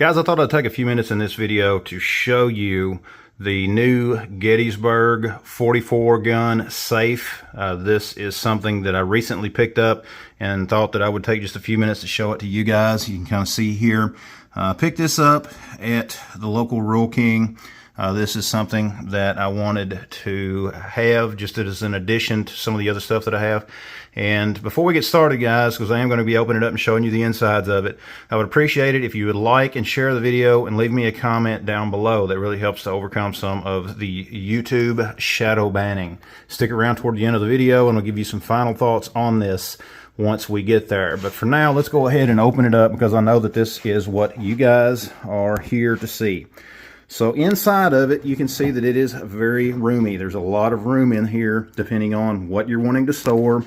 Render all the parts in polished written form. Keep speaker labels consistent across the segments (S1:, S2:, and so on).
S1: Guys, I thought I'd take a few minutes in this video to show you the new Gettysburg 44 gun safe. This is something that I recently picked up and thought that I would take just a few minutes to show it to you guys. You can kind of see here. Picked this up at the local Rural King. This is something that I wanted to have just as an addition to some of the other stuff that I have. And before we get started, guys, because I am going to be opening it up and showing you the insides of it, I would appreciate it if you would like and share the video and leave me a comment down below. That really helps to overcome some of the YouTube shadow banning. Stick around toward the end of the video and I'll give you some final thoughts on this once we get there. But for now, let's go ahead and open it up because I know that this is what you guys are here to see. So inside of it, you can see that it is very roomy. There's a lot of room in here depending on what you're wanting to store.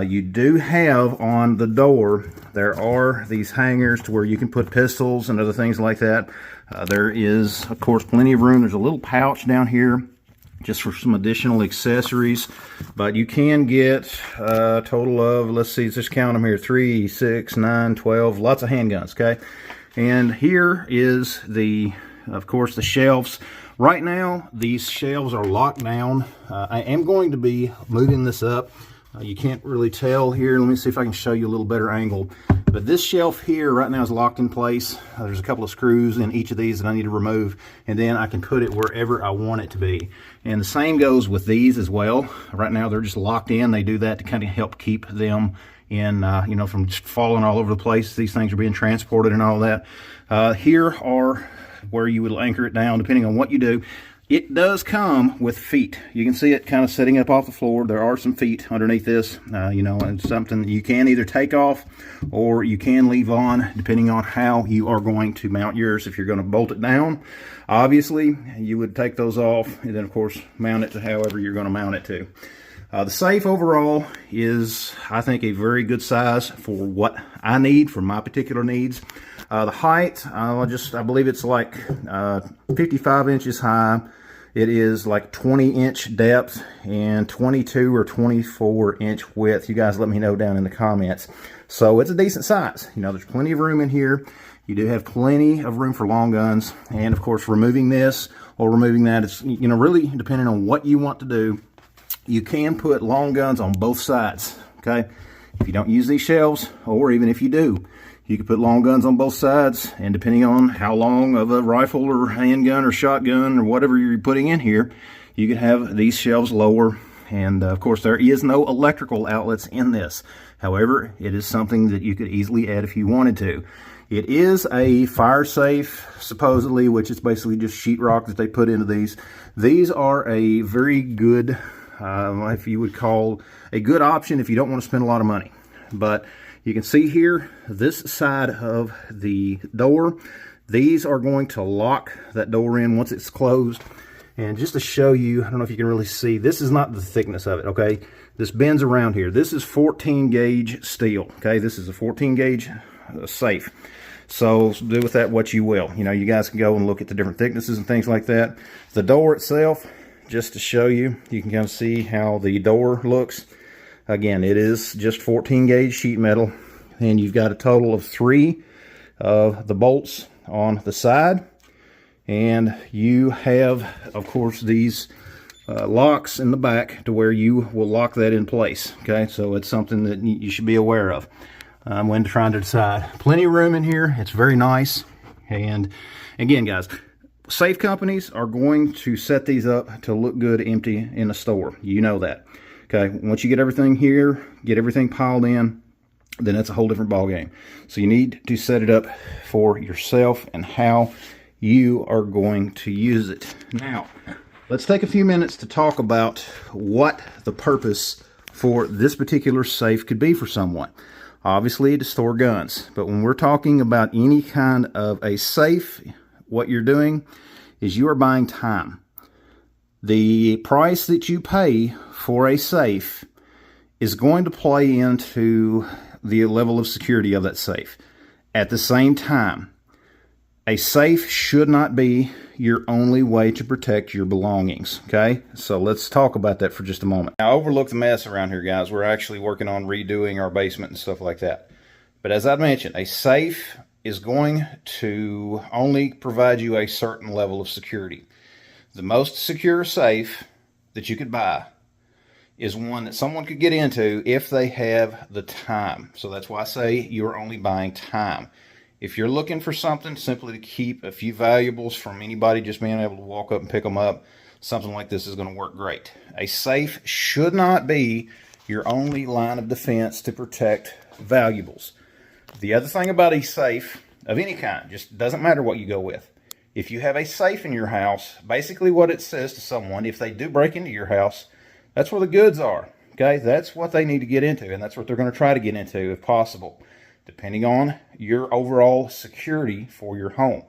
S1: You do have on the door, there are these hangers to where you can put pistols and other things like that. There is, of course, plenty of room. There's a little pouch down here just for some additional accessories. But you can get a total of, let's see, let's just count them here, 3, 6, 9, 12, lots of handguns, okay? And here is the, of course, the shelves. Right now, these shelves are locked down. I am going to be moving this up. You can't really tell here. Let me see if I can show you a little better angle. But this shelf here right now is locked in place. There's a couple of screws in each of these that I need to remove, and then I can put it wherever I want it to be. And the same goes with these as well. Right now they're just locked in. They do that to kind of help keep them in, you know, from just falling all over the place. These things are being transported and all that. Here are where you would anchor it down depending on what you do. It does come with feet. You can see it kind of sitting up off the floor. There are some feet underneath this, you know, and something that you can either take off or you can leave on depending on how you are going to mount yours. If you're going to bolt it down, obviously you would take those off and then of course mount it to however you're going to mount it to. The safe overall is, I think, a very good size for what I need, for my particular needs. The height, I believe it's like 55 inches high. It is like 20-inch depth and 22 or 24-inch width. You guys let me know down in the comments. So it's a decent size. You know, there's plenty of room in here. You do have plenty of room for long guns. And of course, removing this or removing that, it's, you know, really depending on what you want to do. You can put long guns on both sides, okay? If you don't use these shelves, or even if you do, you can put long guns on both sides, and depending on how long of a rifle or handgun or shotgun or whatever you're putting in here, you can have these shelves lower. And of course, there is no electrical outlets in this. However, it is something that you could easily add if you wanted to. It is a fire safe, supposedly, which is basically just sheetrock that they put into these. These are a very good, if you would call, a good option if you don't want to spend a lot of money. But you can see here, this side of the door, these are going to lock that door in once it's closed. And just to show you, I don't know if you can really see, this is not the thickness of it, okay? This bends around here. This is 14 gauge steel, okay? This is a 14 gauge safe. So do with that what you will. You know, you guys can go and look at the different thicknesses and things like that. The door itself, just to show you, you can kind of see how the door looks. Again, it is just 14 gauge sheet metal, and you've got a total of 3 of the bolts on the side, and you have, of course, these locks in the back to where you will lock that in place. Okay, so it's something that you should be aware of when trying to decide. Plenty of room in here. It's very nice. And again, guys, safe companies are going to set these up to look good empty in a store. You know that. Okay, once you get everything here, get everything piled in, then that's a whole different ball game. So you need to set it up for yourself and how you are going to use it. Now, let's take a few minutes to talk about what the purpose for this particular safe could be for someone. Obviously, to store guns. But when we're talking about any kind of a safe, what you're doing is you are buying time. The price that you pay for a safe is going to play into the level of security of that safe. At the same time, a safe should not be your only way to protect your belongings, okay? So let's talk about that for just a moment. Now, overlook the mess around here, guys. We're actually working on redoing our basement and stuff like that. But as I mentioned, a safe is going to only provide you a certain level of security. The most secure safe that you could buy is one that someone could get into if they have the time. So that's why I say you're only buying time. If you're looking for something simply to keep a few valuables from anybody just being able to walk up and pick them up, something like this is going to work great. A safe should not be your only line of defense to protect valuables. The other thing about a safe of any kind, just doesn't matter what you go with. If you have a safe in your house, basically what it says to someone, if they do break into your house, that's where the goods are. Okay, that's what they need to get into, and that's what they're going to try to get into if possible, depending on your overall security for your home.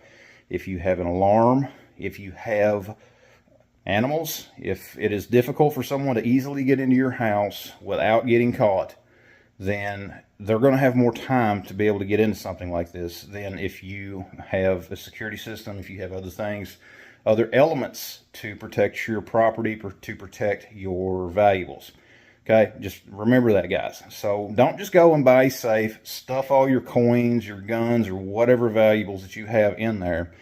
S1: If you have an alarm, if you have animals, if it is difficult for someone to easily get into your house without getting caught, then they're going to have more time to be able to get into something like this than if you have a security system, if you have other things, other elements to protect your property, to protect your valuables. Okay, just remember that, guys. So don't just go and buy a safe, stuff all your coins, your guns, or whatever valuables that you have in there,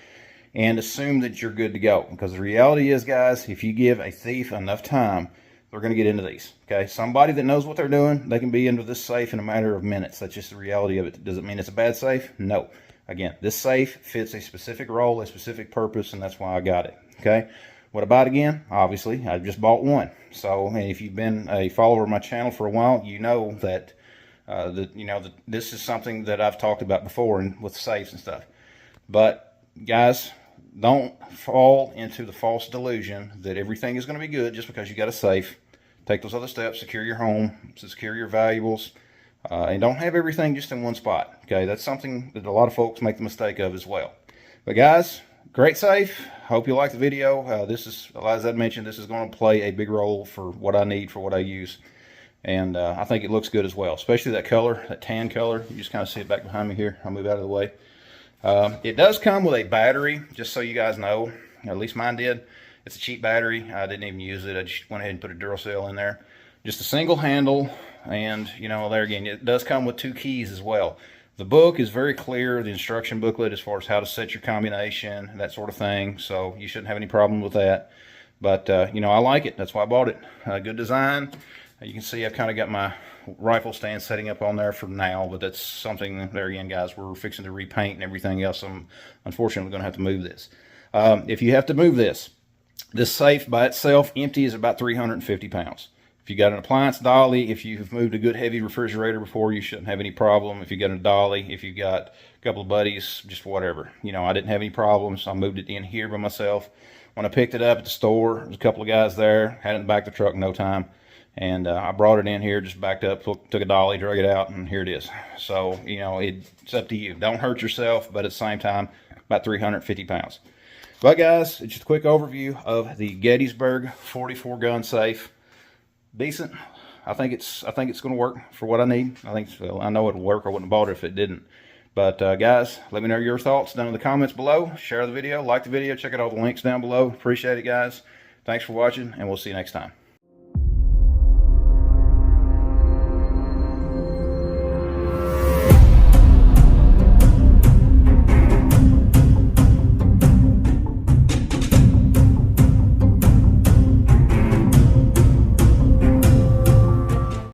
S1: and assume that you're good to go. Because the reality is, guys, if you give a thief enough time, they're going to get into these. Okay, somebody that knows what they're doing, they can be into this safe in a matter of minutes. That's just the reality of it. Does it mean it's a bad safe? No. Again, this safe fits a specific role, a specific purpose, and that's why I got it. Okay, would I buy it again? Obviously, I just bought one. So, and if you've been a follower of my channel for a while, you know that this is something that I've talked about before and with safes and stuff. But guys, don't fall into the false delusion that everything is going to be good just because you got a safe. Take those other steps, secure your home, secure your valuables, and don't have everything just in one spot. Okay, that's something that a lot of folks make the mistake of as well. But guys, great safe. Hope you like the video. This is, as I mentioned, this is going to play a big role for what I need, for what I use. And I think it looks good as well, especially that color, that tan color. You just kind of see it back behind me here. I'll move out of the way. It does come with a battery, just so you guys know. At least mine did. It's a cheap battery. I didn't even use it. I just went ahead and put a Duracell in there. Just a single handle, and there again, it does come with 2 keys as well. The book is very clear, the instruction booklet, as far as how to set your combination, that sort of thing. So you shouldn't have any problem with that. But I like it. That's why I bought it. Good design. You can see I've kind of got my rifle stand setting up on there for now, but that's something, there again, guys, we're fixing to repaint and everything else. I'm unfortunately going to have to move this. If you have to move this safe by itself, empty, is about 350 pounds. If you got an appliance dolly, if you've moved a good heavy refrigerator before, you shouldn't have any problem. If you got a dolly, if you got a couple of buddies, just whatever. I didn't have any problems. I moved it in here by myself. When I picked it up at the store, there was a couple of guys there, had it in the back of the truck in no time. And I brought it in here, just backed up, took a dolly, drug it out, and here it is. So, it's up to you. Don't hurt yourself, but at the same time, about 350 pounds. But guys, it's just a quick overview of the Gettysburg 44 gun safe. Decent. I think it's going to work for what I need. I know it'll work. I wouldn't have bought it if it didn't. But guys, let me know your thoughts down in the comments below. Share the video, like the video, check out all the links down below. Appreciate it, guys. Thanks for watching, and we'll see you next time.